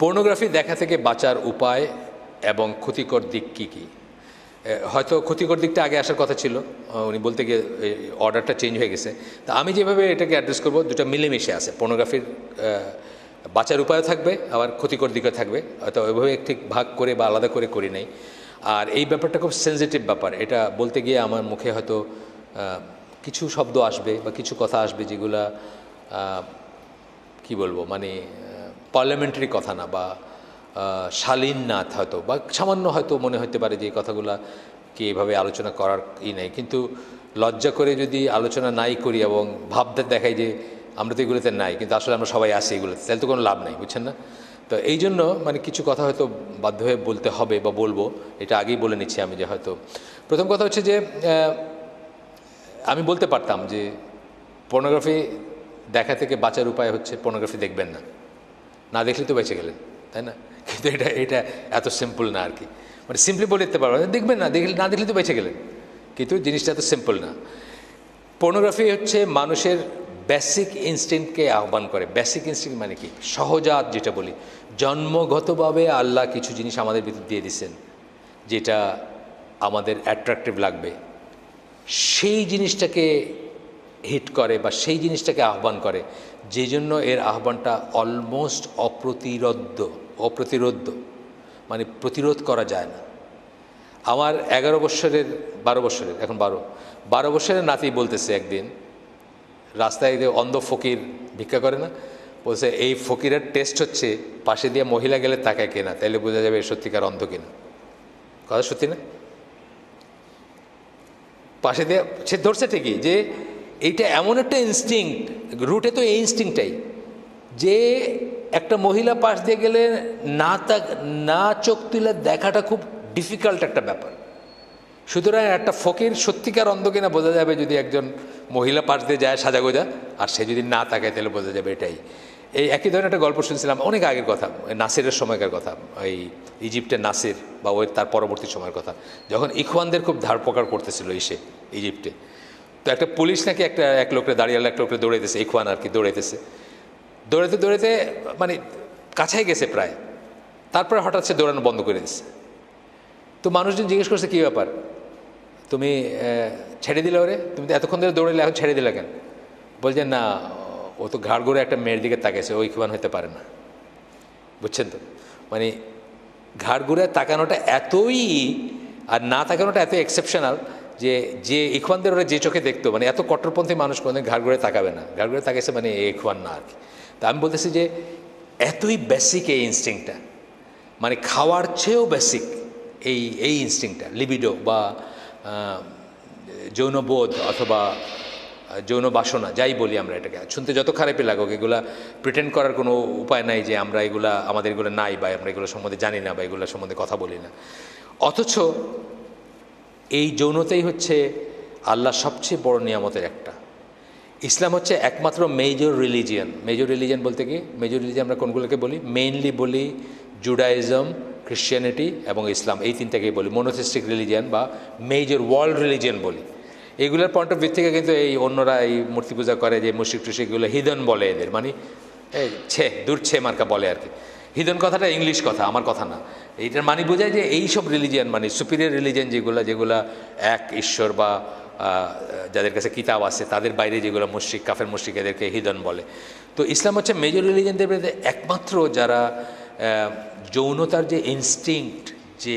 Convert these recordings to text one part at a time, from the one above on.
Pornography দেখা থেকে বাঁচার উপায় এবং ক্ষতিকর দিক কী কী? হয়তো ক্ষতিকর দিকটা আগে আসার কথা ছিল, উনি বলতে গিয়ে অর্ডারটা চেঞ্জ হয়ে গেছে। তা আমি যেভাবে এটাকে অ্যাড্রেস করব, দুটো মিলেমিশে আছে। পর্নোগ্রাফির বাঁচার উপায়ও থাকবে, আবার ক্ষতিকর দিকও থাকবে। হয়তো ওইভাবে ঠিক ভাগ করে বা আলাদা করে করি নাই। আর এই ব্যাপারটা খুব সেন্সিটিভ ব্যাপার। এটা বলতে গিয়ে আমার মুখে হয়তো কিছু শব্দ আসবে বা কিছু কথা আসবে যেগুলা কি বলবো, মানে পার্লামেন্টারি কথা না বা শালীন না, হয়তো বা সামান্য হয়তো মনে হতে পারে যে এই কথাগুলা কি এভাবে আলোচনা করার নেই। কিন্তু লজ্জা করে যদি আলোচনা নাই করি এবং ভাবতে দেখাই যে আমরা তো এগুলোতে নাই, কিন্তু আসলে আমরা সবাই আসি এগুলোতে, তাহলে তো কোনো লাভ নাই, বুঝছেন না? তো এই জন্য মানে কিছু কথা হয়তো বাধ্য হয়ে বলতে হবে বা বলবো, এটা আগেই বলে নিচ্ছি আমি। যে হয়তো প্রথম কথা হচ্ছে যে আমি বলতে পারতাম যে পর্নোগ্রাফি দেখা থেকে বাঁচার উপায় হচ্ছে পর্নোগ্রাফি দেখবেন না, না দেখলে তো বেঁচে গেলেন, তাই না? কিন্তু এটা এত সিম্পল না আর কি। মানে সিম্পলি বলে দিতে পারবো দেখবেন না, না দেখলে তো বেঁচে গেলেন, কিন্তু জিনিসটা এত সিম্পল না। পর্নোগ্রাফি হচ্ছে মানুষের বেসিক ইনস্টিংক্টকে আহ্বান করে। বেসিক ইনস্টিংক্ট মানে কি? সহজাত যেটা বলি, জন্মগতভাবে আল্লাহ কিছু জিনিস আমাদের ভিতর দিয়ে দিচ্ছেন যেটা আমাদের অ্যাট্রাকটিভ লাগবে, সেই জিনিসটাকে হিট করে বা সেই জিনিসটাকে আহ্বান করে, যে জন্য এর আহ্বানটা অলমোস্ট অপ্রতিরোধ্য, মানে প্রতিরোধ করা যায় না। আমার 11 বছরের 12 বছরের এখন 12 বছরের নাতি বলতেছে একদিন রাস্তায়, যে অন্ধ ফকির ভিক্ষা করে না, বলছে এই ফকিরের টেস্ট হচ্ছে পাশে দিয়ে মহিলা গেলে তাকায় কিনা, তাইলে বোঝা যাবে সত্যিকার অন্ধ কিনা। কথা সত্যি না? পাশে দিয়ে সে ধরছে ঠিকই যে এইটা এমন একটা ইনস্টিংক্ট, রুটে তো এই ইনস্টিংক্টটাই, যে একটা মহিলা পাশ দিয়ে গেলে না চোখ তুলে দেখাটা খুব ডিফিকাল্ট একটা ব্যাপার। সুতরাং একটা ফকির সত্যিকার অন্ধ কিনা বোঝা যাবে যদি একজন মহিলা পাশ দিয়ে যায় সাজাগোজা, আর সে যদি না তাকায় তাহলে বোঝা যাবে এটাই। এই একই ধরনের একটা গল্প শুনছিলাম অনেক আগের কথা, নাসিরের সময়কার কথা, এই ইজিপ্টের নাসির বা ওই তার পরবর্তী সময়ের কথা, যখন ইখওয়ানদের খুব ধারপকার করতেছিল ইজিপ্টে। তো একটা পুলিশ নাকি এক লোকরে দাঁড়িয়ে এক লোকরে দৌড়াইতেছে, ইখওয়ান আর কি দৌড়াইতেছে, দৌড়াইতে মানে কাছাই গেছে প্রায়, তারপরে হঠাৎ সে দৌড়ানো বন্ধ করে দিচ্ছে। তো মানুষজন জিজ্ঞেস করছে কী ব্যাপার, তুমি ছেড়ে দিলে ওরে, তুমি তো এতক্ষণ ধরে দৌড়াইলে এখন ছেড়ে দিলে কেন? বলছেন না, ও তো ঘাড় ঘুরে একটা মেয়ের দিকে তাকাইছে, ওই ইখওয়ান হতে পারে না। বুঝছেন তো? মানে ঘাড় ঘুরে তাকানোটা এতই, আর না তাকানোটা এত এক্সেপশনাল যে ইখওয়ানদের ওরা যে চোখে দেখতো, মানে এত কট্টরপন্থী মানুষ কোনোদিন ঘাড় ঘুরে তাকাবে না। ঘাড় ঘুরে তাকাইছে মানে ইখওয়ান না আর কি। তা আমি বলতেছি যে এতই বেসিক এই ইনস্টিংক্টটা, মানে খাওয়ার চেয়েও বেসিক এই ইনস্টিংক্টটা, লিবিডো বা যৌনবোধ অথবা যৌন বাসনা, যাই বলি আমরা এটাকে, শুনতে যত খারাপই লাগুক, এগুলা প্রিটেন্ড করার কোনো উপায় নাই যে আমরা আমাদের এগুলো নাই বা আমরা এগুলো সম্বন্ধে জানি না বা এগুলো সম্বন্ধে কথা বলি না। অথচ এই যৌনতাই হচ্ছে আল্লাহ সবচেয়ে বড় নিয়ামতের একটা। ইসলাম হচ্ছে একমাত্র মেজর রিলিজিয়ান বলতে কি, মেজর রিলিজিয়ান আমরা কোনগুলোকে বলি? মেইনলি বলি জুডাইজম, খ্রিশ্চিয়ানিটি এবং ইসলাম, এই তিনটাকেই বলি মনোথিস্টিক রিলিজিয়ান বা মেজর ওয়ার্ল্ড রিলিজিয়ান বলি। এগুলোর পয়েন্ট অফ ভিউ থেকে কিন্তু এই অন্যরা এই মূর্তি পূজা করে যে মুশরিক টুশরিকগুলো হিদন বলে এদের, মানে এই দূর মার্কা বলে আর কি। হিদন কথাটা ইংলিশ কথা, আমার কথা না। এইটার মানে বোঝায় যে এইসব রিলিজিয়ান মানে সুপিরিয়র রিলিজিয়ান যেগুলা এক ঈশ্বর বা যাদের কাছে কিতাব আছে তাদের বাইরে যেগুলো মুশরিক, কাফের মুশরিক, এদেরকে হিদন বলে। তো ইসলাম হচ্ছে মেজর রিলিজিয়ানদের মধ্যে একমাত্র যারা যৌনতার যে ইনস্টিংক্ট, যে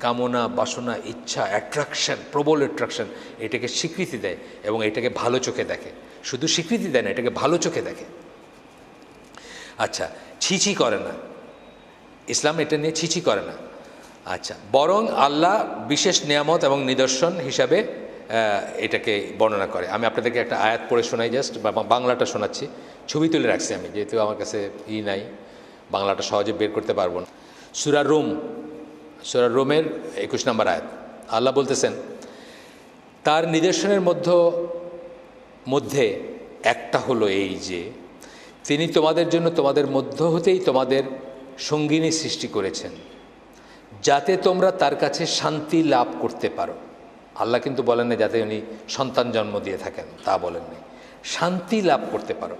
কামনা, বাসনা, ইচ্ছা, অ্যাট্রাকশন, প্রবল অ্যাট্রাকশন, এটাকে স্বীকৃতি দেয় এবং এটাকে ভালো চোখে দেখে। শুধু স্বীকৃতি দেয় না, এটাকে ভালো চোখে দেখে। আচ্ছা, ছিছি করে না, ইসলাম এটা নিয়ে ছিছি করে না। আচ্ছা, বরং আল্লাহ বিশেষ নিয়ামত এবং নিদর্শন হিসাবে এটাকে বর্ণনা করে। আমি আপনাদেরকে একটা আয়াত পড়ে শোনাই, জাস্ট বাংলাটা শোনাচ্ছি, ছবি তুলে রাখছি আমি, যেহেতু আমার কাছে নাই, বাংলাটা সহজে বের করতে পারবো না। সূরা রোমের 21 নম্বর আয়াত, আল্লাহ বলতেছেন, তার নিদর্শনের মধ্যে একটা হলো এই যে তিনি তোমাদের জন্য তোমাদের মধ্য হতেই তোমাদের সঙ্গিনী সৃষ্টি করেছেন, যাতে তোমরা তার কাছে শান্তি লাভ করতে পারো। আল্লাহ কিন্তু বলেন না যাতে উনি সন্তান জন্ম দিয়ে থাকেন, তা বলেননি, শান্তি লাভ করতে পারো।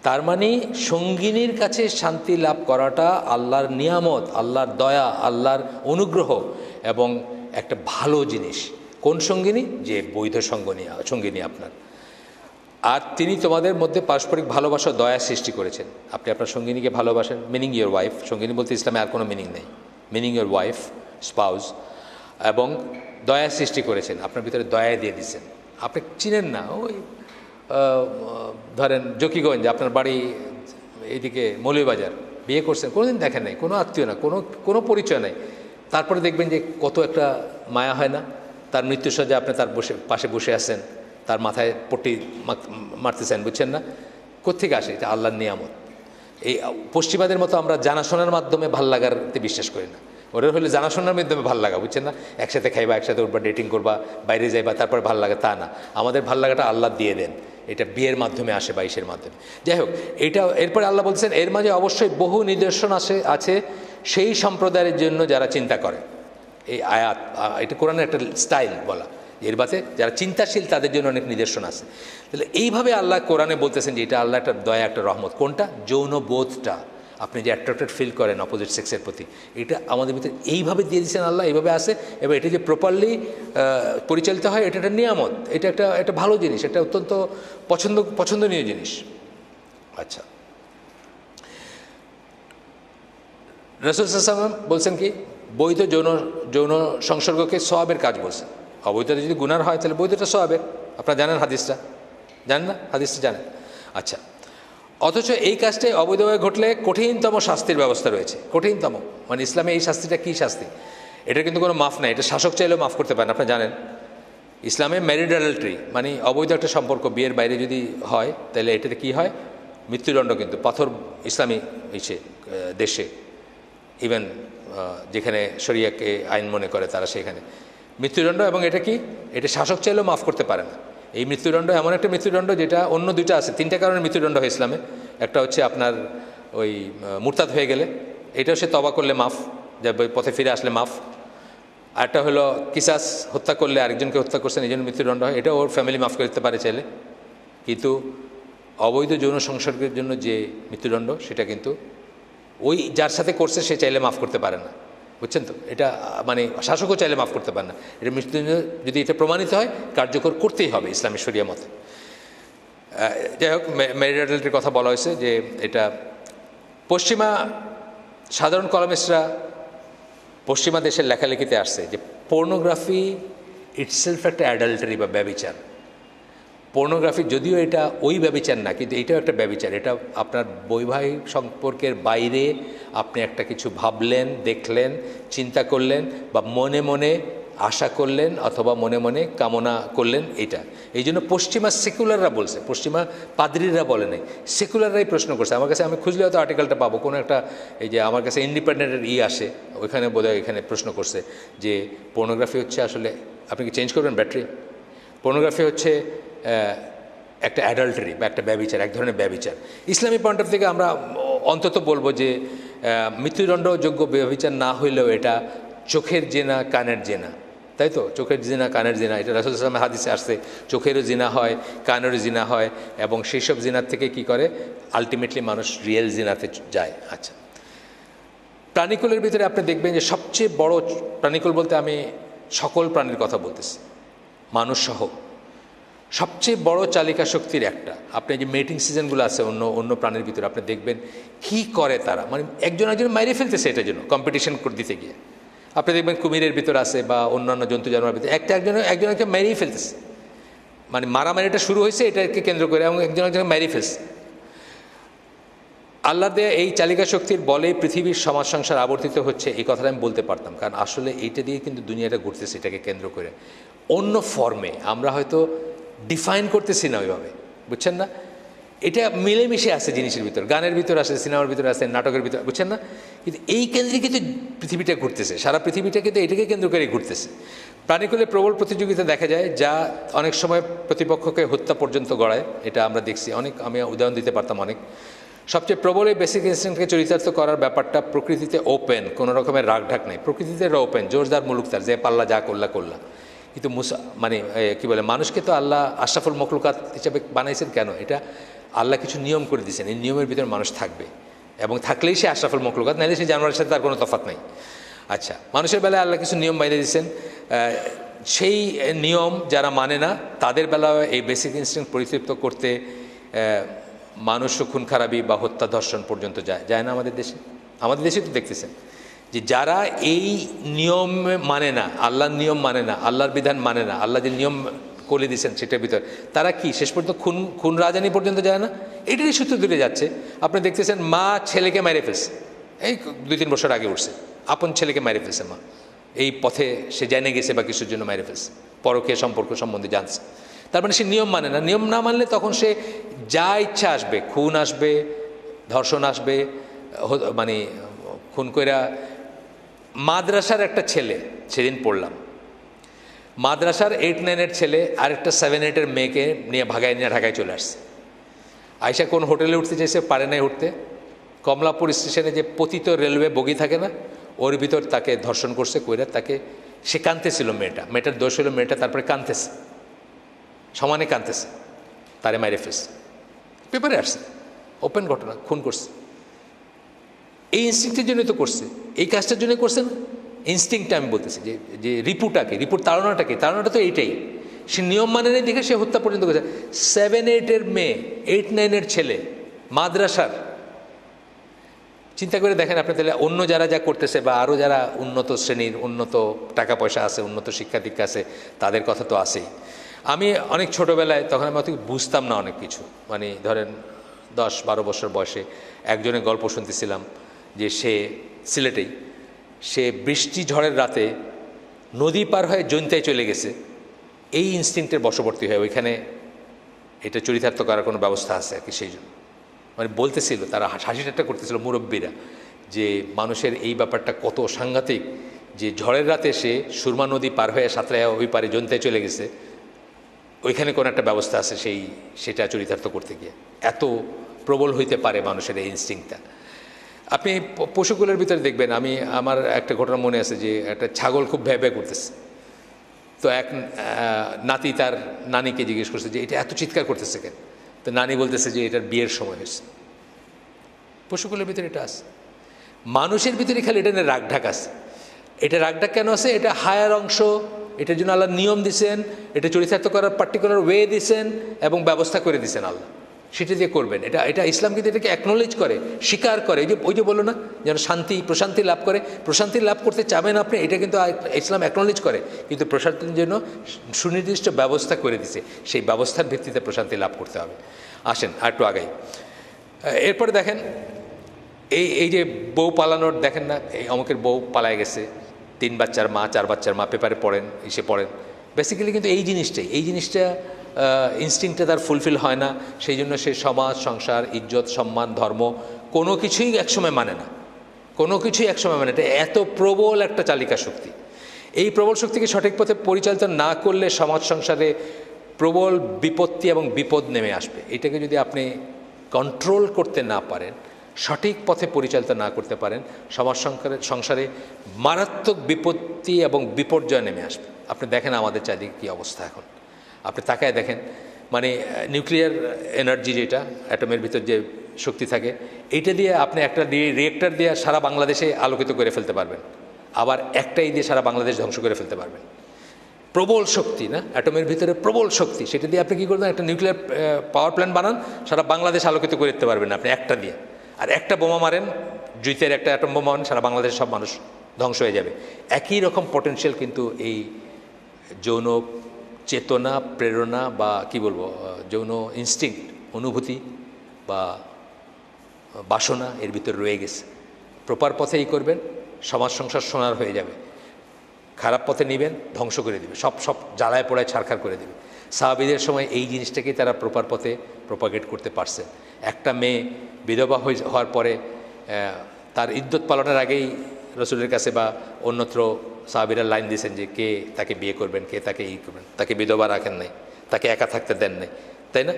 তার মানে সঙ্গিনীর কাছে শান্তি লাভ করাটা আল্লাহর নিয়ামত, আল্লাহর দয়া, আল্লাহর অনুগ্রহ এবং একটা ভালো জিনিস। কোন সঙ্গিনী? যে বৈধ সঙ্গিনী আপনার। আর তিনি তোমাদের মধ্যে পারস্পরিক ভালোবাসা, দয়া সৃষ্টি করেছেন। আপনি আপনার সঙ্গিনীকে ভালোবাসেন, মিনিং ইয়োর ওয়াইফ। সঙ্গিনী বলতে ইসলামে আর কোনো মিনিং নেই, মিনিং ইয়োর ওয়াইফ, স্পাউস। এবং দয়া সৃষ্টি করেছেন, আপনার ভিতরে দয়া দিয়ে দিচ্ছেন। আপনি চিনেন না, ওই ধরেন জকিগঞ্জ, আপনার বাড়ি এইদিকে মৌলভীবাজার, বিয়ে করছেন, কোনোদিন দেখেন নাই, কোনো আত্মীয় না, কোনো পরিচয় নাই, তারপরে দেখবেন যে কত একটা মায়া হয় না। তার মৃত্যুসজ্জা আপনি তার পাশে বসে আছেন, তার মাথায় পট্টি মারতেছেন, বুঝছেন না? কোত্থেকে আসে? এটা আল্লাহর নিয়ামত। এই পশ্চিমাদের মতো আমরা জানাশোনার মাধ্যমে ভাল লাগাতে বিশ্বাস করি না। ওরা হলে জানাশোনার মাধ্যমে ভাল লাগা, বুঝছেন না? একসাথে খাইবা, একসাথে উঠবা, ডেটিং করবা, বাইরে যাইবা, তারপরে ভাল লাগা, তা না। আমাদের ভাল লাগাটা আল্লাহ দিয়ে দেন, এটা বিয়ের মাধ্যমে আসে বা ইসের মাধ্যমে। যাই হোক, এটা এরপরে আল্লাহ বলছেন এর মাঝে অবশ্যই বহু নিদর্শন আছে সেই সম্প্রদায়ের জন্য যারা চিন্তা করে। এই আয়াত, এটা কোরআনের একটা স্টাইল বলা, এর বাতে যারা চিন্তাশীল তাদের জন্য অনেক নিদর্শন আছে। তাহলে এইভাবে আল্লাহ কোরআনে বলতেছেন যে এটা আল্লাহ একটা দয়া, একটা রহমত। কোনটা? যৌন বোধটা, আপনি যে অ্যাট্রাক্টেড ফিল করেন অপোজিট সেক্সের প্রতি, এটা আমাদের ভিতরে এইভাবে দিয়ে দিচ্ছেন আল্লাহ, এইভাবে আসে। এবার এটা যে প্রপারলি পরিচালিত হয়, এটা একটা নিয়ামত, এটা একটা ভালো জিনিস, এটা অত্যন্ত পছন্দনীয় জিনিস। আচ্ছা, রাসূল সাল্লাল্লাহু আলাইহি ওয়াসাল্লাম বলছেন কি? বৈধ যৌন সংসর্গকে সওয়াবের কাজ বলছেন। অবৈধতা যদি গুনার হয় তাহলে বৈধতা সওয়াবের। আপনারা জানেন হাদিসটা? জানেন না? হাদিসটা জানেন? আচ্ছা, অথচ এই কাজটাই অবৈধভাবে ঘটলে কঠিনতম শাস্তির ব্যবস্থা রয়েছে। কঠিনতম মানে ইসলামে এই শাস্তিটা কী শাস্তি? এটা কিন্তু কোনো মাফ নাই, এটা শাসক চাইলেও মাফ করতে পারেন। আপনারা জানেন ইসলামে ম্যারিড অ্যাডাল্টারি মানে অবৈধ একটা সম্পর্ক বিয়ের বাইরে যদি হয় তাহলে এটাতে কী হয়? মৃত্যুদণ্ড। কিন্তু পাথর ইসলামী দেশে, ইভেন যেখানে শরিয়াকে আইন মনে করে তারা, সেখানে মৃত্যুদণ্ড। এবং এটা কি? এটা শাসক চাইলেও মাফ করতে পারে না। এই মৃত্যুদণ্ড এমন একটা মৃত্যুদণ্ড যেটা অন্য দুইটা আছে, তিনটা কারণে মৃত্যুদণ্ড হয় ইসলামে। একটা হচ্ছে আপনার ওই মুরতাদ হয়ে গেলে, এটাও সে তওবা করলে মাফ, যে পথে ফিরে আসলে মাফ। আরেকটা হলো কিসাস, হত্যা করলে, আরেকজনকে হত্যা করছেন এই জন্য মৃত্যুদণ্ড হয়, এটা ওর ফ্যামিলি মাফ করতে পারে চাইলে। কিন্তু অবৈধ যৌন সংসর্গের জন্য যে মৃত্যুদণ্ড, সেটা কিন্তু ওই যার সাথে করছে সে চাইলে মাফ করতে পারে না, বুঝছেন তো? এটা মানে শাসকও চাইলে মাফ করতে পারে না। এটা মৃত্যুদণ্ড যদি এটা প্রমাণিত হয় কার্যকর করতেই হবে ইসলামী শরিয়া মতে। যাই হোক, ম্যারিড অ্যাডাল্টারির কথা বলা হয়েছে যে এটা পশ্চিমা সাধারণ কলামিস্টরা পশ্চিমা দেশের লেখালেখিতে আসছে যে পর্নোগ্রাফি ইটসেলফ একটা অ্যাডাল্টারি বা ব্যভিচার। পর্নোগ্রাফি যদিও এটা ওই ব্যভিচার না, কিন্তু এটাও একটা ব্যভিচার। এটা আপনার বৈবাহিক সম্পর্কের বাইরে আপনি একটা কিছু ভাবলেন, দেখলেন, চিন্তা করলেন, বা মনে মনে আশা করলেন অথবা মনে মনে কামনা করলেন, এটা। এই জন্য পশ্চিমা সেকুলাররা বলছে, পশ্চিমা পাদ্রীরা বলে নাই, সেকুলাররাই প্রশ্ন করছে আমার কাছে। আমি খুঁজলে হয়তো আর্টিকেলটা পাবো, কোনো একটা এই যে আমার কাছে ইন্ডিপেন্ডেন্টের আসে, ওইখানে বোধহয় এখানে প্রশ্ন করছে যে পর্নোগ্রাফি হচ্ছে আসলে, আপনি কি চেঞ্জ করবেন ব্যাটারি? পর্নোগ্রাফি হচ্ছে একটা অ্যাডাল্টারি বা একটা ব্যভিচার, এক ধরনের ব্যভিচার। ইসলামী পয়েন্ট অফ থেকে আমরা অন্তত বলবো যে মৃত্যুদণ্ডযোগ্য ব্যভিচার না হইলেও এটা চোখের জেনা, কানের জেনা, তাই তো? চোখের জিনা, কানের জিনা, এটা রাসূল সাল্লাল্লাহু আলাইহি ওয়াসাল্লামের হাদিসে আসছে। চোখেরও জিনা হয়, কানেরও জিনা হয়, এবং সেই সব জিনার থেকে কি করে? আলটিমেটলি মানুষ রিয়েল জিনাতে যায়। আচ্ছা, প্রাণীকুলের ভিতরে আপনি দেখবেন যে সবচেয়ে বড় প্রাণীকুল বলতে আমি সকল প্রাণীর কথা বলতেছি, মানুষ সহ, সবচেয়ে বড় চালিকা শক্তির একটা। আপনি যে মেটিং সিজনগুলো আছে অন্য প্রাণীর ভিতরে, আপনি দেখবেন কি করে তারা, মানে একজন মাইরে ফেলতেছে এটার জন্য কম্পিটিশন দিতে গিয়ে। আপনি দেখবেন কুমিরের ভিতরে আছে বা অন্যান্য জন্তু জানোয়ারের ভিতরে একজনকে মেরেই ফেলতেছে, মানে মারামারিটা শুরু হয়েছে এটাকে কেন্দ্র করে, এবং একজনকে মেরেই ফেলছে। আল্লাহ দেয়া এই চালিকা শক্তির বলে পৃথিবীর সমাজ সংসার আবর্তিত হচ্ছে, এই কথাটা আমি বলতে পারতাম, কারণ আসলে এইটা দিয়ে কিন্তু দুনিয়াটা ঘুরতেছে, এটাকে কেন্দ্র করে। অন্য ফর্মে আমরা হয়তো ডিফাইন করতেছি না ওইভাবে, বুঝছেন না? এটা মিলেমিশে আছে জিনিসের ভিতর, গানের ভিতর আছে, সিনেমার ভিতরে আছে, নাটকের ভিতরে, বুঝছেন না? কিন্তু এই কেন্দ্রে কিন্তু পৃথিবীটা ঘুরতেছে, সারা পৃথিবীটা কিন্তু এটাকে কেন্দ্র করে ঘুরতেছে। প্রাণীকুলে প্রবল প্রতিযোগিতা দেখা যায়, যা অনেক সময় প্রতিপক্ষকে হত্যা পর্যন্ত গড়ায়। এটা আমরা দেখছি অনেক, আমি উদাহরণ দিতে পারতাম অনেক। সবচেয়ে প্রবল এই বেসিক ইনস্টিংক্টকে চরিতার্থ করার ব্যাপারটা প্রকৃতিতে ওপেন, কোনো রকমের রাগঢাক নেই। প্রকৃতিতে ওপেন, জোরদার মুলুকতার, যে পাল্লা যা করলা। কিন্তু মানে কি বলে, মানুষকে তো আল্লাহ আশরাফুল মখলুকাত হিসেবে বানাইছেন কেন? এটা আল্লাহ কিছু নিয়ম করে দিয়েছেন, এই নিয়মের ভিতরে মানুষ থাকবে এবং থাকলেই সে আশরাফুল মখলুকাত, নাহলে সে জানোয়ারের সাথে তার কোনো তফাৎ নাই। আচ্ছা, মানুষের বেলায় আল্লাহ কিছু নিয়ম বাইরে দিয়েছেন, সেই নিয়ম যারা মানে না তাদের বেলায় এই বেসিক ইনস্টিংক্ট পরিতৃপ্ত করতে মানুষ খুন খারাপি বা হত্যা ধর্ষণ পর্যন্ত যায় না আমাদের দেশে। আমাদের দেশে তো দেখতেছেন যে যারা এই নিয়ম মানে না, আল্লাহর নিয়ম মানে না, আল্লাহর বিধান মানে না, আল্লাহ যে নিয়ম করে দিয়েছেন সেটার ভিতর, তারা কি শেষ পর্যন্ত খুন রাজানি পর্যন্ত যায় না? এটারই সূত্র ধরে যাচ্ছে। আপনি দেখতেছেন মা ছেলেকে মেরে ফেলছে, এই 2-3 বছর আগে উঠছে, আপন ছেলেকে মেরে ফেলছে মা, এই পথে সে জেনে গেছে বা কিছুর জন্য মেরে ফেলছে, পরকীয়া সম্পর্ক সম্বন্ধে জানছে। তার মানে সে নিয়ম মানে না। নিয়ম না মানলে তখন সে যা ইচ্ছা আসবে, খুন আসবে, ধর্ষণ আসবে, মানে খুন কইরা। মাদ্রাসার একটা ছেলে, সেদিন পড়লাম, মাদ্রাসার 8-9-এর ছেলে আরেকটা 7-8-এর মেয়েকে নিয়ে ভাগায় নিয়ে ঢাকায় চলে আসছে। আয়সা কোন হোটেলে উঠতে চাইছে, পারে নাই উঠতে, কমলাপুর স্টেশনে যে পতিত রেলওয়ে বগি থাকে না, ওর ভিতর তাকে ধর্ষণ করছে, কইরা তাকে, সে কাঁদতেছিল, মেয়েটার দোষ হলো মেয়েটা তারপরে কাঁদতেছে, সমানে কাঁদতেছে, তারে মাইরে ফেলছে, পেপারে আসছে, ওপেন ঘটনা, খুন করছে। এই ইনস্টিংক্টের জন্য তো করছে, এই কাজটার জন্য করছে না। ইনস্টিংক্টটা আমি বলতেছি যে রিপুর তাড়নাটা তো এইটাই। সে নিয়ম মানে নেই দেখে সে হত্যা পর্যন্ত করেছে। 7-8-এর মেয়ে, 8-9-এর ছেলে, মাদ্রাসার। চিন্তা করে দেখেন আপনি তাহলে অন্য যারা যা করতেছে বা আরও যারা উন্নত শ্রেণীর, উন্নত টাকা পয়সা আছে, উন্নত শিক্ষা দীক্ষা আছে, তাদের কথা তো আছেই। আমি অনেক ছোটোবেলায়, তখন আমি অত বুঝতাম না অনেক কিছু, মানে ধরেন 10-12 বছর বয়সে একজনের গল্প শুনতেছিলাম যে সে সিলেটেই, সে বৃষ্টি ঝড়ের রাতে নদী পার হয়ে জৈন্তায় চলে গেছে, এই ইনস্টিংক্টের বশবর্তী হয়ে। ওইখানে এটা চরিতার্থ করার কোনো ব্যবস্থা আছে আর কি, সেই জন্য মানে বলতেছিল, তারা হাসি ঠাট্টা করতেছিল মুরব্বীরা, যে মানুষের এই ব্যাপারটা কত সাংঘাতিক, যে ঝড়ের রাতে সে সুরমা নদী পার হয়ে সাঁতরায় ওই পারে জৈন্তায় চলে গেছে, ওইখানে কোনো একটা ব্যবস্থা আছে সেটা চরিতার্থ করতে গিয়ে। এত প্রবল হইতে পারে মানুষের এই ইনস্টিংক্টটা। আপনি পশুগুলোর ভিতরে দেখবেন, আমার একটা ঘটনা মনে আছে যে একটা ছাগল খুব ভ্যাঁ ভ্যাঁ করতেছে, তো এক নাতি তার নানিকে জিজ্ঞেস করছে যে এটা এত চিৎকার করতেছে কেন, তো নানি বলতেছে যে এটার বিয়ের সময় হয়েছে। পশুগুলোর ভিতরে এটা আছে, মানুষের ভিতরে খালি এটা নিয়ে রাগঢাক আছে। এটা রাগঢাক কেন আছে? এটা হায়ার অংশ, এটার জন্য আল্লাহ নিয়ম দিছেন, এটা চরিতার্থ করার পার্টিকুলার ওয়ে দিছেন এবং ব্যবস্থা করে দিছেন আল্লাহ, সেটা দিয়ে করবেন। এটা ইসলাম কিন্তু এটাকে অ্যাকনোলেজ করে, স্বীকার করে। ওই যে বলো না, যেন প্রশান্তি লাভ করে, প্রশান্তি লাভ করতে চাবেন আপনি, এটা কিন্তু ইসলাম অ্যাকনোলেজ করে, কিন্তু প্রশান্তির জন্য সুনির্দিষ্ট ব্যবস্থা করে দিছে, সেই ব্যবস্থার ভিত্তিতে প্রশান্তি লাভ করতে হবে। আসেন আর একটু আগাই। এরপরে দেখেন এই যে বউ পালানোর, দেখেন না, এই অমুকের বউ পালায় গেছে, 3 বাচ্চার মা, 4 বাচ্চার মা, পেপারে পড়েন, পড়েন। বেসিক্যালি কিন্তু এই জিনিসটা ইনস্টিংক্টটা তার ফুলফিল হয় না, সেই জন্য সে সমাজ, সংসার, ইজ্জত, সম্মান, ধর্ম কোনো কিছুই একসময় মানে না, কোনো কিছুই একসময় মানে। এটা এত প্রবল একটা চালিকা শক্তি। এই প্রবল শক্তিকে সঠিক পথে পরিচালিত না করলে সমাজ সংসারে প্রবল বিপত্তি এবং বিপদ নেমে আসবে। এটাকে যদি আপনি কন্ট্রোল করতে না পারেন, সঠিক পথে পরিচালিত না করতে পারেন, সমাজ সংসারে মারাত্মক বিপত্তি এবং বিপর্যয় নেমে আসবে। আপনি দেখেন আমাদের চারিদিকে কী অবস্থা এখন, আপনি তাকায় দেখেন, মানে নিউক্লিয়ার এনার্জি, যেটা অ্যাটমের ভিতর যে শক্তি থাকে, এইটা দিয়ে আপনি একটা রিয়েক্টর দিয়ে সারা বাংলাদেশে আলোকিত করে ফেলতে পারবেন, আবার একটাই দিয়ে সারা বাংলাদেশ ধ্বংস করে ফেলতে পারবেন। প্রবল শক্তি না, অ্যাটমের ভিতরে প্রবল শক্তি, সেটা দিয়ে আপনি কী করবেন, একটা নিউক্লিয়ার পাওয়ার প্ল্যান্ট বানান, সারা বাংলাদেশ আলোকিত করে দিতে পারবেন আপনি একটা দিয়ে। আর একটা বোমা মারেন, জুইতের একটা অ্যাটম বোমা মারেন, সারা বাংলাদেশের সব মানুষ ধ্বংস হয়ে যাবে। একই রকম পটেনশিয়াল কিন্তু এই যৌন চেতনা, প্রেরণা বা কি বলবো, যৌন ইনস্টিংক্ট, অনুভূতি বা বাসনা এর ভিতরে রয়ে গেছে। প্রপার পথেই করবেন, সমাজ সংসার সোনার হয়ে যাবে। খারাপ পথে নেবেন, ধ্বংস করে দেবে, সব জ্বালায় পোড়ায় ছারখার করে দেবে। সাহাবীদের সময় এই জিনিসটাকেই তারা প্রপার পথে প্রপাগেট করতে পারছে। একটা মেয়ে বিধবা হওয়ার পরে তার ইদ্যত পালনের আগেই রসুলের কাছে বা অন্যত্র সাহাবীরা লাইন দিয়েছেন যে কে তাকে বিয়ে করবেন, কে তাকে করবেন। তাকে বিধবা রাখেন নাই, তাকে একা থাকতে দেন নাই, তাই না?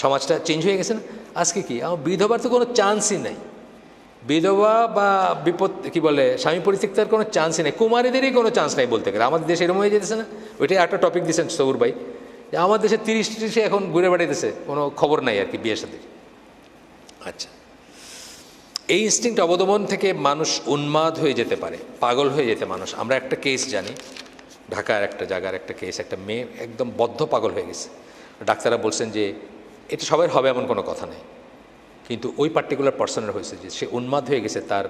সমাজটা চেঞ্জ হয়ে গেছে না? আজকে কি বিধবার তো কোনো চান্সই নাই, বিধবা বা কি বলে স্বামী পরিত্যক্তার কোনো চান্সই নেই, কুমারীদেরই কোনো চান্স নাই বলতে গেলে। আমাদের দেশে এরকম হয়ে যেতেছে না? ওইটাই একটা টপিক দিয়েছেন সৌর ভাই, যে আমার দেশে 30 এখন ঘুরে বেড়াইতেছে, কোনো খবর নাই আর কি বিয়ের সাথে। আচ্ছা, এই ইনস্টিংক্ট অবদমন থেকে মানুষ উন্মাদ হয়ে যেতে পারে, পাগল হয়ে যেতে মানুষ। আমরা একটা কেস জানি, ঢাকার একটা জায়গার একটা কেস, একটা মেয়ে একদম বদ্ধ পাগল হয়ে গেছে। ডাক্তাররা বলছেন যে এটা সবার হবে এমন কোনো কথা নেই, কিন্তু ওই পার্টিকুলার পার্সনের হয়েছে যে সে উন্মাদ হয়ে গেছে তার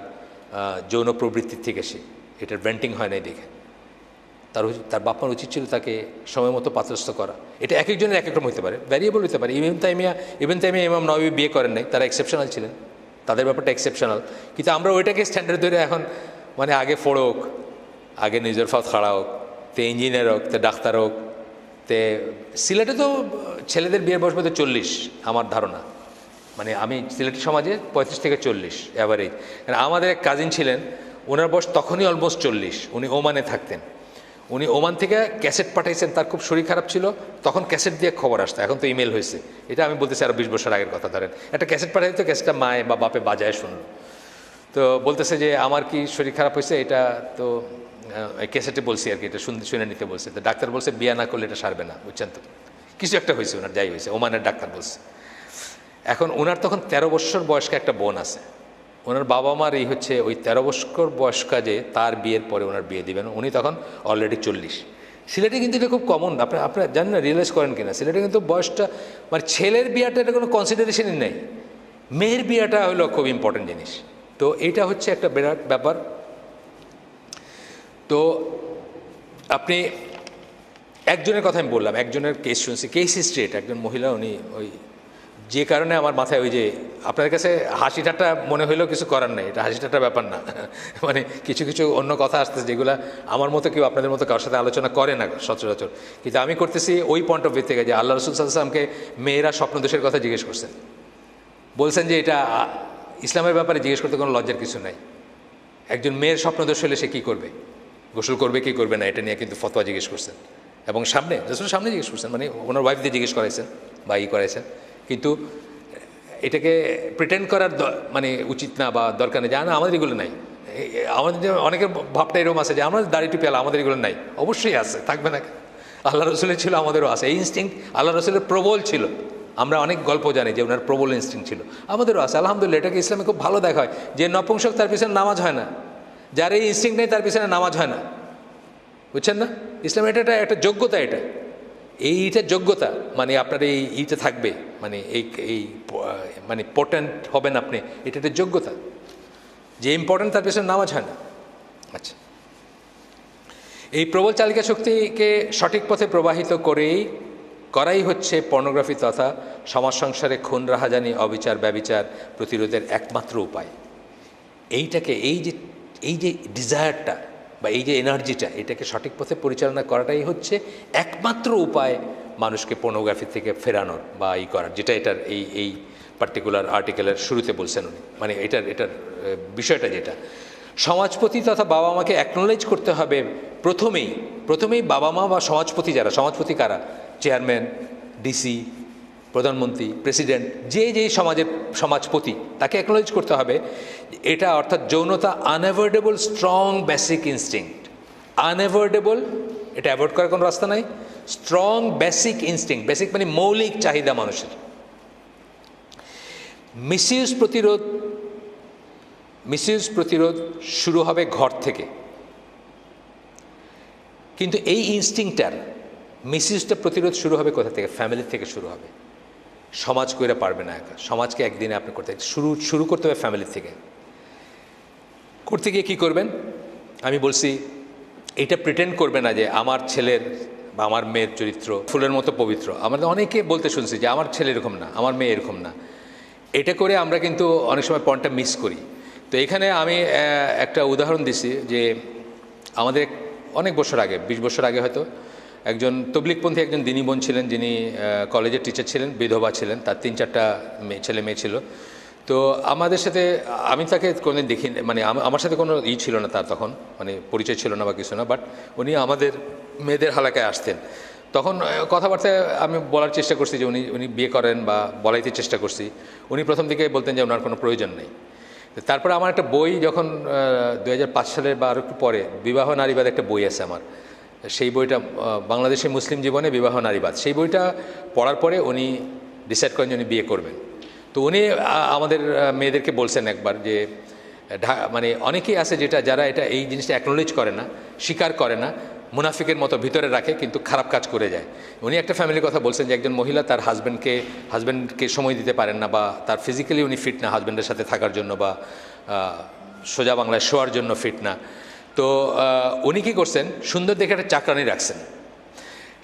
যৌন প্রবৃত্তির থেকে। সে এটার ভেন্টিং হয় নাই দেখে তার বাপমার উচিত ছিল তাকে সময় মতো পাত্রস্থ করা। এটা এক একজনের এক এক রকম হতে পারে, ভ্যারিয়েবল হতে পারে। ইবনে তাইমিয়া ইমাম নববী বিয়ে করেন নাই, তারা এক্সেপশনাল ছিলেন, তাদের ব্যাপারটা এক্সেপশনাল। কিন্তু আমরা ওইটাকে স্ট্যান্ডার্ড ধরে এখন মানে আগে ফোড়ক, আগে নিজের ফাত খাড়া হোক, তে ইঞ্জিনিয়ার হোক, তে ডাক্তার হোক, তে সিলেটে তো ছেলেদের বিয়ের বয়স বোধ 40 আমার ধারণা। মানে আমি সিলেটি সমাজে 35 থেকে 40 অ্যাভারেজ। কারণ আমাদের এক কাজিন ছিলেন, ওনার বয়স তখনই অলমোস্ট 40, উনি ওমানে থাকতেন। উনি ওমান থেকে ক্যাসেট পাঠাইছেন, তার খুব শরীর খারাপ ছিল, তখন ক্যাসেট দিয়ে খবর আসতো, এখন তো ইমেল হয়েছে। এটা আমি বলতেছি আরও 20 বছর আগের কথা। ধরেন একটা ক্যাসেট পাঠাই তো, ক্যাসেটটা মায়ে বা বাপে বাজায় শুনলো, তো বলতেছে যে আমার কি শরীর খারাপ হয়েছে, এটা তো ক্যাসেটে বলছি আর কি, এটা শুনে নিতে বলছে। তো ডাক্তার বলছে বিয়া না করলে এটা সারবে না, বুঝছেন তো, কিছু একটা হয়েছে ওনার, যাই হয়েছে, ওমানের ডাক্তার বলছে। এখন ওনার তখন 13 বছর বয়স্ক একটা বোন আছে। ওনার বাবা মার এই হচ্ছে ওই 13 বছর বয়স্কা যে তার বিয়ের পরে ওনার বিয়ে দিবেন, উনি তখন অলরেডি 40। সিলেটে কিন্তু এটা খুব কমন, আপনারা জানেন না, রিয়েলাইজ করেন কিনা, সিলেটে কিন্তু বয়সটা মানে ছেলের বিয়েটা এটা কোনো কনসিডারেশনই নেই, মেয়ের বিয়েটা হলো খুব ইম্পর্টেন্ট জিনিস। তো এইটা হচ্ছে একটা বিরাট ব্যাপার। তো আপনি একজনের কথা আমি বললাম, একজনের কেস শুনছি, কেস হিস্ট্রি এটা, একজন মহিলা, উনি ওই যে কারণে আমার মাথায় ওই যে আপনার কাছে হাসি ঠাট্টা মনে হইলেও কিছু করার নেই, এটা হাসি ঠাট্টা ব্যাপার না। মানে কিছু কিছু অন্য কথা আসতেছে যেগুলো আমার মতো কেউ আপনাদের মতো কারোর সাথে আলোচনা করে না সচরাচর, কিন্তু আমি করতেছি ওই পয়েন্ট অফ ভিউ থেকে যে আল্লাহ রসুল সাল্লাল্লাহু আলাইহি ওয়াসাল্লামকে মেয়েরা স্বপ্নদোষের কথা জিজ্ঞেস করছেন, বলছেন যে এটা ইসলামের ব্যাপারে জিজ্ঞেস করতে কোনো লজ্জার কিছু নাই। একজন মেয়ের স্বপ্নদোষ হলে সে কী করবে, গোসল করবে কি করবে না, এটা নিয়ে কিন্তু ফতোয়া জিজ্ঞেস করছেন, এবং রাসূলের সামনে জিজ্ঞেস করছেন, মানে ওনার ওয়াইফ দিয়ে জিজ্ঞেস করাইছেন বা করাইছেন। কিন্তু এটাকে প্রিটেন্ড করার মানে উচিত না বা দরকার নেই, জানা আমাদের এগুলো নাই। আমাদের অনেকের ভাবটা এরকম আছে যে আমাদের দাড়ি টুপি আলা, আমাদের এগুলো নাই। অবশ্যই আছে, থাকবে না, আল্লাহ রসুলের ছিল, আমাদেরও আছে। এই ইনস্টিংক্ট আল্লাহ রসুলের প্রবল ছিল, আমরা অনেক গল্প জানি যে ওনার প্রবল ইনস্টিংক্ট ছিল, আমাদেরও আছে আলহামদুলিল্লাহ। এটাকে ইসলামে খুব ভালো দেখা হয় যে নপুংসক তার পিছনে নামাজ হয় না, যার এই ইনস্টিংক্ট নেই তার পিছনে নামাজ হয় না, বুঝছেন না? ইসলাম এটা একটা যোগ্যতা, এইটা যোগ্যতা, মানে আপনার এইটা থাকবে, মানে এই মানে পোটেন্ট হবেন আপনি, এটা একটা যোগ্যতা, যে ইম্পর্টেন্ট তার পেছনে নামাজ হয় না। আচ্ছা, এই প্রবল চালিকা শক্তিকে সঠিক পথে প্রবাহিত করাই হচ্ছে পর্নোগ্রাফি তথা সমাজ সংসারে খুন, রাহাজানি, অবিচার, ব্যভিচার প্রতিরোধের একমাত্র উপায়। এইটাকে এই যে ডিজায়ারটা বা এই যে এনার্জিটা, এটাকে সঠিক পথে পরিচালনা করাটাই হচ্ছে একমাত্র উপায় মানুষকে পর্নোগ্রাফি থেকে ফেরানোর বা করার, যেটা এটার এই পার্টিকুলার আর্টিকেলের শুরুতে বলছেন উনি। মানে এটার বিষয়টা যেটা সমাজপতি তথা বাবা মাকে অ্যাকনোলেজ করতে হবে প্রথমেই বাবা মা বা সমাজপতি, যারা সমাজপতি কারা, চেয়ারম্যান, ডিসি, প্রধানমন্ত্রী, প্রেসিডেন্ট, যে সমাজপতি, তাকে অ্যাকনোলেজ করতে হবে এটা, অর্থাৎ যৌনতা unavoidable strong basic instinct. Unavoidable, এটা অ্যাভয়েড করার কোনো রাস্তা নাই। স্ট্রং বেসিক ইনস্টিংক্ট, বেসিক মানে মৌলিক চাহিদা মানুষের। মিসইউজ প্রতিরোধ শুরু হবে ঘর থেকে, কিন্তু এই ইনস্টিংক্টটার মিসইউজটা প্রতিরোধ শুরু হবে কোথা থেকে? ফ্যামিলি থেকে শুরু হবে। সমাজ কইরা পারবে না একা, সমাজকে একদিনে আপনি করতে শুরু করতে হবে ফ্যামিলি থেকে। করতে গিয়ে কী করবেন? আমি বলছি এটা প্রিটেন্ড করবে না যে আমার ছেলের বা আমার মেয়ের চরিত্র ফুলের মতো পবিত্র। আমাদের অনেকে বলতে শুনছি যে আমার ছেলে এরকম না, আমার মেয়ে এরকম না। এটা করে আমরা কিন্তু অনেক সময় পয়েন্টটা মিস করি। তো এখানে আমি একটা উদাহরণ দিছি যে আমাদের অনেক বছর আগে, 20 বছর আগে হয়তো, একজন তবলিগপন্থী একজন দিনী বোন ছিলেন, যিনি কলেজের টিচার ছিলেন, বিধবা ছিলেন, তার 3-4টা ছেলে মেয়ে ছিল। তো আমাদের সাথে, আমি তাকে কোনোদিন দেখি, মানে আমার সাথে কোনো ছিল না তার, তখন মানে পরিচয় ছিল না বা কিছু না, বাট উনি আমাদের মেয়েদের হালাকায় আসতেন। তখন কথাবার্তায় আমি বলার চেষ্টা করছি যে উনি বিয়ে করেন বা বলাইতে চেষ্টা করছি। উনি প্রথম দিকে বলতেন যে ওনার কোনো প্রয়োজন নেই। তারপরে আমার একটা বই, যখন 2005 সালের বা আরও একটু পরে, বিবাহ নারীবাদ একটা বই আছে আমার, সেই বইটা বাংলাদেশি মুসলিম জীবনে বিবাহ নারীবাদ, সেই বইটা পড়ার পরে উনি ডিসাইড করেন যে উনি বিয়ে করবেন। তো উনি আমাদের মেয়েদেরকে বলছেন একবার যে মানে অনেকেই আছে যারা এটা এই জিনিসটা অ্যাকনোলেজ করে না, স্বীকার করে না, মুনাফিকের মতো ভিতরে রাখে কিন্তু খারাপ কাজ করে যায়। উনি একটা ফ্যামিলির কথা বলছেন যে একজন মহিলা তার হাজব্যান্ডকে সময় দিতে পারেন না, বা তার ফিজিক্যালি উনি ফিট না হাজব্যান্ডের সাথে থাকার জন্য, বা সোজা বাংলায় শোয়ার জন্য ফিট না। তো উনি কী করছেন, সুন্দর দেখে একটা চাকরানি রাখছেন।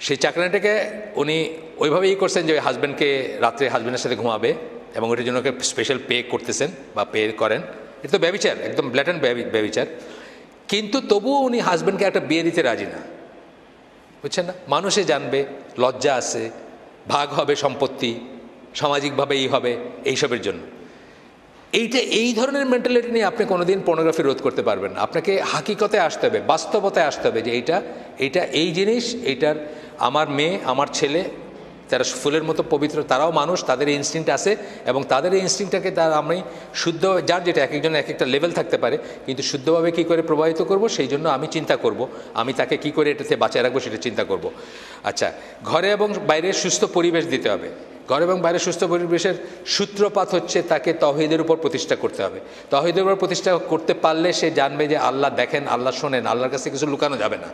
সেই চাকরানিটাকে উনি ওইভাবেই করছেন যে হাজব্যান্ডকে রাত্রে হাজব্যান্ডের সাথে ঘুমাবে, এবং ওইটার জন্য ওকে স্পেশাল পে করতেছেন বা পে করেন। এটা তো ব্যভিচার, একদম ব্ল্যাটেন্ট ব্যভিচার। কিন্তু তবুও উনি হাজব্যান্ডকে একটা বিয়ে দিতে রাজি না, বুঝছেন না? মানুষে জানবে, লজ্জা আছে, ভাগ হবে সম্পত্তি, সামাজিকভাবে হবে, এইসবের জন্য। এই ধরনের মেন্টালিটি নিয়ে আপনি কোনোদিন পর্নোগ্রাফি রোধ করতে পারবেন না। আপনাকে হাকিকতে আসতে হবে, বাস্তবতায় আসতে হবে যে এইটা এই জিনিস, এইটার আমার মেয়ে, আমার ছেলে, যারা ফুলের মতো পবিত্র, তারাও মানুষ, তাদের এই ইনস্টিংক্ট আছে, এবং তাদের এই ইনস্টিংক্টটাকে আমি শুদ্ধ, যার যেটা এক একজনের এক একটা লেভেল থাকতে পারে, কিন্তু শুদ্ধভাবে কী করে প্রবাহিত করব সেই জন্য আমি চিন্তা করব, আমি তাকে কি করে এটাতে বাঁচায় রাখবো সেটা চিন্তা করব। আচ্ছা, ঘরে এবং বাইরে সুস্থ পরিবেশ দিতে হবে। ঘর এবং বাইরে সুস্থ পরিবেশের সূত্রপাত হচ্ছে তাকে তৌহিদের উপর প্রতিষ্ঠা করতে হবে। তৌহিদের উপর প্রতিষ্ঠা করতে পারলে সে জানবে যে আল্লাহ দেখেন, আল্লাহ শোনেন, আল্লাহর কাছে কিছু লুকানো যাবে না,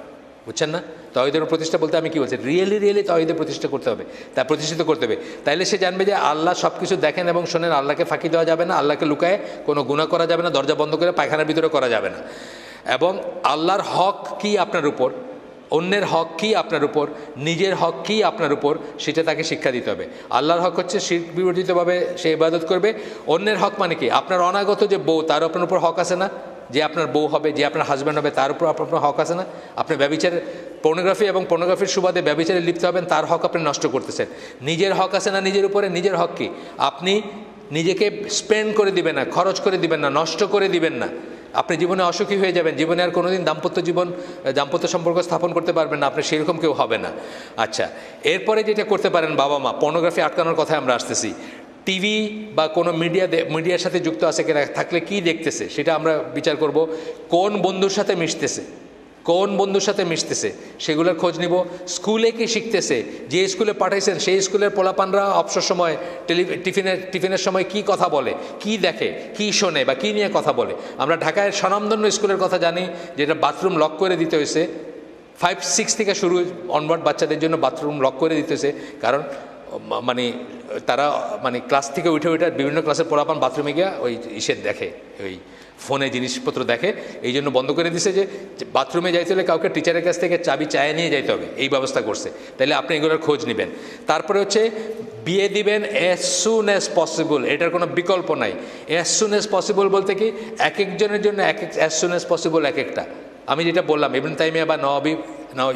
বুঝছেন না? তৌহিদের প্রতিষ্ঠা বলতে আমি কি বলছি, রিয়েলি তৌহিদের প্রতিষ্ঠা করতে হবে, তা প্রতিষ্ঠিত করতে হবে। তাইলে সে জানবে যে আল্লাহ সব কিছু দেখেন এবং শোনেন, আল্লাহকে ফাঁকি দেওয়া যাবে না, আল্লাহকে লুকায় কোনো গুনাহ করা যাবে না, দরজা বন্ধ করে পায়খানার ভিতরে করা যাবে না। এবং আল্লাহর হক কি আপনার উপর, অন্যের হক কি আপনার উপর, নিজের হক কি আপনার উপর, সেটা তাকে শিক্ষা দিতে হবে। আল্লাহর হক হচ্ছে শিরক বিবর্জিতভাবে সে ইবাদত করবে। অন্যের হক মানে কি, আপনার অনাগত যে বউ, তার আপনার উপর হক আছে না? যে আপনার বউ হবে, যে আপনার হাজব্যান্ড হবে, তার উপর আপনার হক আছে না? আপনি ব্যভিচারের পর্নোগ্রাফি এবং পর্নোগ্রাফির সুবাদে ব্যভিচারে লিপ্ত হবেন, তার হক আপনি নষ্ট করতেছেন। নিজের হক আছে না নিজের উপরে? নিজের হক কি, আপনি নিজেকে স্পেন্ড করে দিবেন না, খরচ করে দিবেন না, নষ্ট করে দিবেন না। আপনি জীবনে অসুখী হয়ে যাবেন, জীবনে আর কোনোদিন দাম্পত্য সম্পর্ক স্থাপন করতে পারবেন না, আপনি সেরকম কেউ হবে না। আচ্ছা, এরপরে যেটা করতে পারেন বাবা মা, পর্নোগ্রাফি আটকানোর কথায় আমরা আসতেছি। টিভি বা কোনো মিডিয়ার সাথে যুক্ত আছে কিনা, থাকলে কি দেখতেছে সেটা আমরা বিচার করব। কোন বন্ধুর সাথে মিশতেছে সেগুলোর খোঁজ নিব। স্কুলে কি শিখতেছে, যে স্কুলে পাঠাইছেন সেই স্কুলের পোলাপানরা অবসর সময় টিফিনের সময় কি কথা বলে, কি দেখে, কি শোনে, বা কি নিয়ে কথা বলে। আমরা ঢাকায় স্বনামধন্য স্কুলের কথা জানি, যেটা বাথরুম লক করে দিতে হয়েছে, 5-6 থেকে শুরু অনওয়ার্ড বাচ্চাদের জন্য বাথরুম লক করে দিতে হয়েছে। কারণ মানে তারা ক্লাস থেকে উঠে বিভিন্ন ক্লাসের পোলাপান বাথরুমে গিয়ে ওই দেখে, ওই ফোনে জিনিসপত্র দেখে, এই জন্য বন্ধ করে দিছে যে বাথরুমে যাইতে হলে কাউকে টিচারের কাছ থেকে চাবি চায়ে নিয়ে যাইতে হবে, এই ব্যবস্থা করছে। তাহলে আপনি এগুলোর খোঁজ নেবেন। তারপরে হচ্ছে বিয়ে দিবেন অ্যাজ সুন অ্যাজ পসিবল, এটার কোনো বিকল্প নাই। অ্যাজ সুন অ্যাজ পসিবল বলতে কি, এক একজনের জন্য অ্যাজ সুন অ্যাজ পসিবল এক একটা। আমি যেটা বললাম, ইবনে তাইমিয়া বা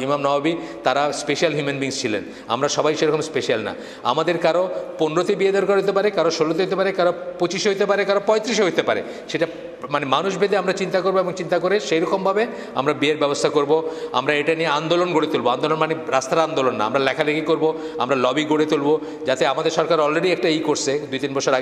ইমাম নওয়াবী, তারা স্পেশাল হিউম্যান বিংস ছিলেন। আমরা সবাই সেরকম স্পেশাল না। আমাদের কারো 15তে বিয়ে দরকার হতে পারে, কারো 16তে হতে পারে, কারো 25 হতে পারে, কারো 35 হতে পারে। সেটা মানুষ ভেদে আমরা চিন্তা করবো, এবং চিন্তা করে সেইরকমভাবে আমরা বিয়ের ব্যবস্থা করব। আমরা এটা নিয়ে আন্দোলন গড়ে তুলব। আন্দোলন মানে রাস্তার আন্দোলন না, আমরা লেখালেখি করব, আমরা লবি গড়ে তুলব, যাতে আমাদের সরকার অলরেডি একটা করছে, 2 বছর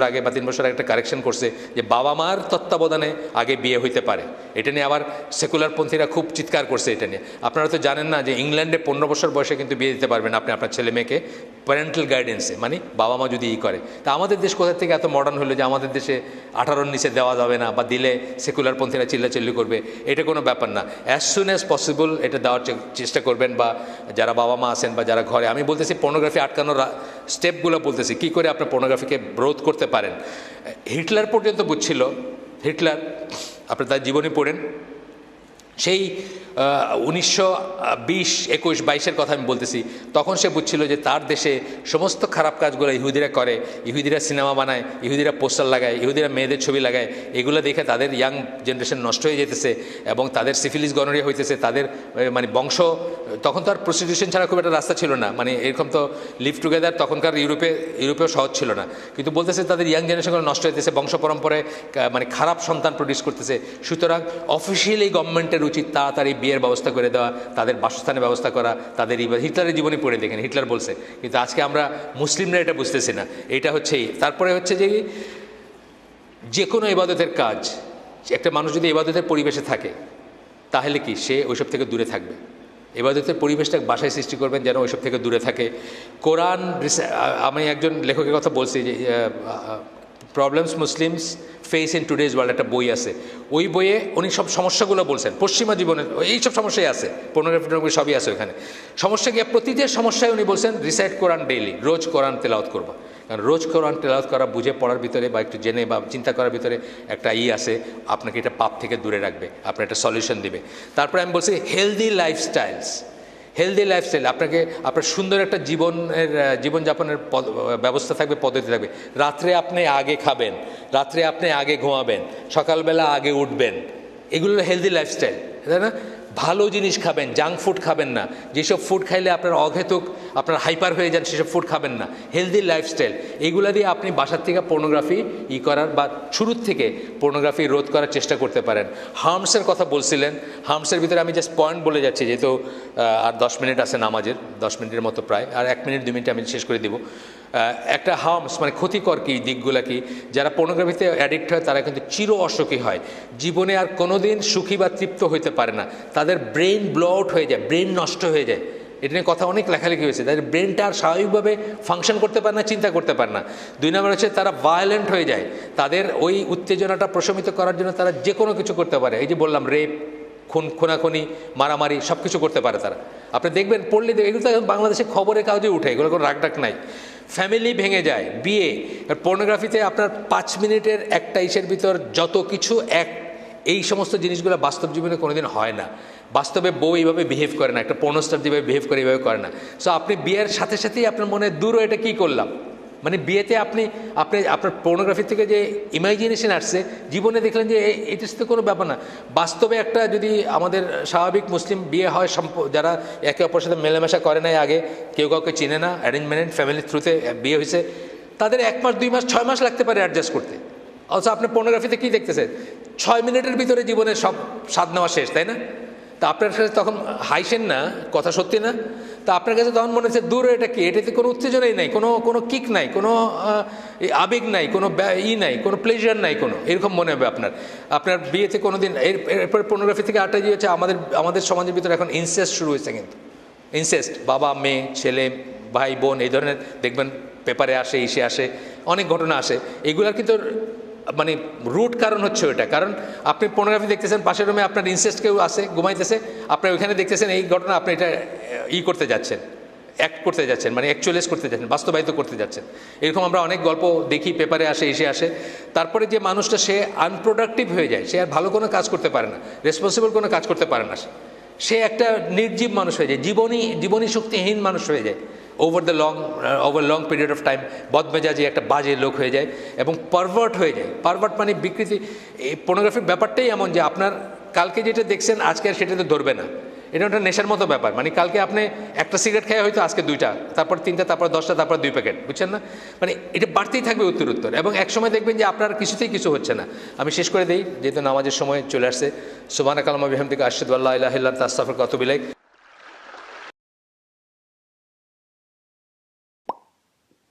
আগে বা 3 বছর আগে একটা কারেকশন করছে, যে বাবা মার তত্ত্বাবধানে আগে বিয়ে হইতে পারে। এটা নিয়ে আবার সেকুলার পন্থীরা খুব চিৎকার করছে এটা নিয়ে। আপনারা তো জানেন না যে ইংল্যান্ডে 15 বছর বয়সে কিন্তু বিয়ে দিতে পারবেন আপনি আপনার ছেলে মেয়েকে, প্যারেন্টাল গাইডেন্সে, মানে বাবা মা যদি করে। তা আমাদের দেশ কোথা থেকে এত মডার্ন হলো যে আমাদের দেশে 18-র নিচে দেওয়া যাবে না, বা দিলে সেকুলার পন্থীরা চিল্লাচিল্লি করবে? এটা কোনো ব্যাপার না। অ্যাজ সুন অ্যাজ পসিবল এটা দেওয়ার চেষ্টা করবেন, বা যারা বাবা মা আছেন বা যারা ঘরে, আমি বলতেছি পর্নোগ্রাফি আটকানোর স্টেপগুলো বলতেছি, কী করে আপনি পর্নোগ্রাফিকে রোধ করতে পারেন। হিটলার পর্যন্ত বুঝছিল, হিটলার, আপনি তার জীবনী পড়েন, সেই 1920-21-22-এর কথা আমি বলতেছি, তখন সে বুঝছিল যে তার দেশে সমস্ত খারাপ কাজগুলো ইহুদিরা করে, ইহুদিরা সিনেমা বানায়, ইহুদিরা পোস্টার লাগায়, ইহুদিরা মেয়েদের ছবি লাগায়, এগুলো দেখে তাদের ইয়াং জেনারেশন নষ্ট হয়ে যেতেছে, এবং তাদের সিফিলিস গনোরিয়া হইতেছে, তাদের বংশ। তখন তো আর প্রস্টিটিউশন ছাড়া খুব একটা রাস্তা ছিল না, এরকম তো লিভ টুগেদার তখনকার ইউরোপেও সহজ ছিল না। কিন্তু বলতেছে তাদের ইয়াং জেনারেশনগুলো নষ্ট হইতেছে, বংশ পরম্পরায় খারাপ সন্তান প্রডিউস করতেছে। সুতরাং অফিসিয়ালি গভর্নমেন্টের উচিত তাড়াতাড়ি বিয়ের ব্যবস্থা করে দেওয়া, তাদের বাসস্থানের ব্যবস্থা করা, তাদের হিটলারের জীবনী পড়ে দেখেন, হিটলার বলছে। কিন্তু আজকে আমরা মুসলিমরা এটা বুঝতেছি না। এটা হচ্ছেই। তারপরে হচ্ছে যে কোনো ইবাদতের কাজ, একটা মানুষ যদি ইবাদতের পরিবেশে থাকে, তাহলে কি সে ওইসব থেকে দূরে থাকবে। ইবাদতের পরিবেশটা বাসায় সৃষ্টি করবেন যেন ওইসব থেকে দূরে থাকে। কোরআন, আমি একজন লেখকের কথা বলছি যে problems Muslims face in today's world, একটা বই আছে, ওই বইয়ে উনি সব সমস্যাগুলো বলছেন পশ্চিমা জীবনের, এইসব সমস্যাই আছে, পর্নোগ্রাফি সবই আছে ওইখানে। সমস্যা গিয়ে প্রতিটি সমস্যায় উনি বলছেন রিসাইট কোরআন ডেইলি, রোজ কোরআন তেলাওয়াত করবা। কারণ রোজ কোরআন তেলাওয়াত করা, বুঝে পড়ার ভিতরে বা একটু জেনে বা চিন্তা করার ভিতরে একটা আছে, আপনাকে এটা পাপ থেকে দূরে রাখবে, আপনার একটা সলিউশন দিবে। তারপরে আমি বলছি হেলদি লাইফস্টাইলস, হেলদি লাইফস্টাইল, আপনাকে আপনার সুন্দর একটা জীবনযাপনের ব্যবস্থা থাকবে, পদ্ধতি থাকবে। রাত্রে আপনি আগে খাবেন, রাত্রে আপনি আগে ঘুমাবেন, সকালবেলা আগে উঠবেন, এগুলো হেলদি লাইফস্টাইল, তাই না? ভালো জিনিস খাবেন, জাঙ্ক ফুড খাবেন না, যেসব ফুড খাইলে আপনার অহেতুক আপনার হাইপার হয়ে যান সেসব ফুড খাবেন না, হেলদি লাইফস্টাইল। এইগুলো দিয়ে আপনি বাসার থেকে পর্নোগ্রাফি করার বা শুরুর থেকে পর্নোগ্রাফি রোধ করার চেষ্টা করতে পারেন। হার্মসের কথা বলছিলেন, হার্মসের ভিতরে আমি জাস্ট পয়েন্ট বলে যাচ্ছি, যেহেতু আর 10 মিনিট আছে নামাজের, 10 মিনিটের মতো প্রায়, আর 1 মিনিট 2 মিনিট আমি শেষ করে দিব। একটা হার্মস মানে ক্ষতিকর কি দিকগুলা কি, যারা পর্নোগ্রাফিতে অ্যাডিক্ট হয় তারা কিন্তু চির অসুখী হয়, জীবনে আর কোনোদিন সুখী বা তৃপ্ত হইতে পারে না, তাদের ব্রেন ব্লো আউট হয়ে যায়, ব্রেন নষ্ট হয়ে যায়। এটা নিয়ে কথা অনেক লেখালেখি হয়েছে, তাদের ব্রেনটা আর স্বাভাবিকভাবে ফাংশন করতে পারে না, চিন্তা করতে পারে না। 2 নম্বর হচ্ছে তারা ভায়োলেন্ট হয়ে যায়, তাদের ওই উত্তেজনাটা প্রশমিত করার জন্য তারা যে কোনো কিছু করতে পারে। এই যে বললাম রেপ, খুনাখুনি, মারামারি সব কিছু করতে পারে তারা। আপনি দেখবেন, পড়লে এগুলো তো বাংলাদেশে খবরের কাগজে উঠে, এগুলো কোনো রাগডাক নাই। ফ্যামিলি ভেঙে যায়, বিয়ে। পর্নোগ্রাফিতে আপনার 5 মিনিটের একটা ভিতর যত কিছু এই সমস্ত জিনিসগুলো বাস্তব জীবনে কোনোদিন হয় না। বাস্তবে বউ এইভাবে বিহেভ করে না, একটা পর্নোস্টার যেভাবে বিহেভ করে এইভাবে করে না। সো আপনি বিয়ের সাথে সাথেই আপনার মনে দূরও এটা কী করলাম, মানে বিয়েতে আপনি আপনার পর্নোগ্রাফি থেকে যে ইমাজিনেশন আসছে, জীবনে দেখলেন যে এটা তো কোনো ব্যাপার না। বাস্তবে একটা যদি আমাদের স্বাভাবিক মুসলিম বিয়ে হয়, যারা একে অপরের সাথে মেলামেশা করে নাই আগে, কেউ কাউকে চিনে না, অ্যারেঞ্জমেন্ট ফ্যামিলির থ্রুতে বিয়ে হয়েছে, তাদের 1 মাস 2 মাস 6 মাস লাগতে পারে অ্যাডজাস্ট করতে। অথচ আপনি পর্নোগ্রাফিতে কী দেখতেছেন, 6 মিনিটের ভিতরে জীবনের সব স্বাদ নেওয়া শেষ, তাই না? তা আপনার কাছে তখন হাইসেন না, কথা সত্যি না? তা আপনার কাছে তখন মনে হচ্ছে দূরে এটা কি, এটাতে কোনো উত্তেজনাই নাই, কোনো কিক নাই, কোনো আবেগ নাই, কোনো নাই, কোনো প্লেজার নাই, কোনো এরকম মনে হবে আপনার বিয়েতে কোনো দিন। এরপর পর্নোগ্রাফি থেকে আরেকটা হচ্ছে আমাদের সমাজের ভিতরে এখন ইনসেস্ট শুরু হয়েছে। কিন্তু ইনসেস্ট, বাবা মেয়ে, ছেলে ভাই বোন, এই ধরনের দেখবেন পেপারে আসে, ইসে আসে, অনেক ঘটনা আসে। এগুলার কিন্তু মানে রুট কারণ হচ্ছে ওইটা, কারণ আপনি পর্নোগ্রাফি দেখতেছেন, পাশের রুমে আপনার ইনসেস্ট কেউ আছে ঘুমাইতেছে, আপনি ওইখানে দেখতেছেন এই ঘটনা, আপনি এটা করতে যাচ্ছেন, অ্যাক্ট করতে যাচ্ছেন, মানে অ্যাকচুয়ালাইজ করতে যাচ্ছেন, বাস্তবায়িত করতে যাচ্ছেন। এরকম আমরা অনেক গল্প দেখি, পেপারে আসে, এসে আসে। তারপরে যে মানুষটা সে আনপ্রোডাক্টিভ হয়ে যায়, সে আর ভালো কোনো কাজ করতে পারে না, রেসপন্সিবল কোনো কাজ করতে পারে না, সে একটা নির্জীব মানুষ হয়ে যায়, জীবনী শক্তিহীন মানুষ হয়ে যায়। Over long period of time বদমেজাজি একটা বাজে লোক হয়ে যায় এবং পারভার্ট হয়ে যায়। পারভার্ট মানে বিকৃতি। এই পর্নোগ্রাফির ব্যাপারটাই এমন যে আপনার কালকে যেটা দেখছেন আজকে আর সেটাতে ধরবে না, এটা একটা নেশার মতো ব্যাপার। মানে কালকে আপনি একটা সিগারেট খেয়ে হয়তো আজকে 2টা, তারপর 3টা, তারপর 10টা, তারপর 2 প্যাকেট, বুঝছেন না? মানে এটা বাড়তেই থাকবে উত্তর, এবং একসময় দেখবেন যে আপনার কিছুতেই কিছু হচ্ছে না। আমি শেষ করে দিই, যেহেতু নামাজের সময় চলে আসছে। সুবহানাকা আল্লাহুম্মা ওয়া বিহামদিকা আশহাদু আল্লা ইলাহা ইল্লা আনতা আস্তাগফিরুকা ওয়া আতুবু ইলাইক।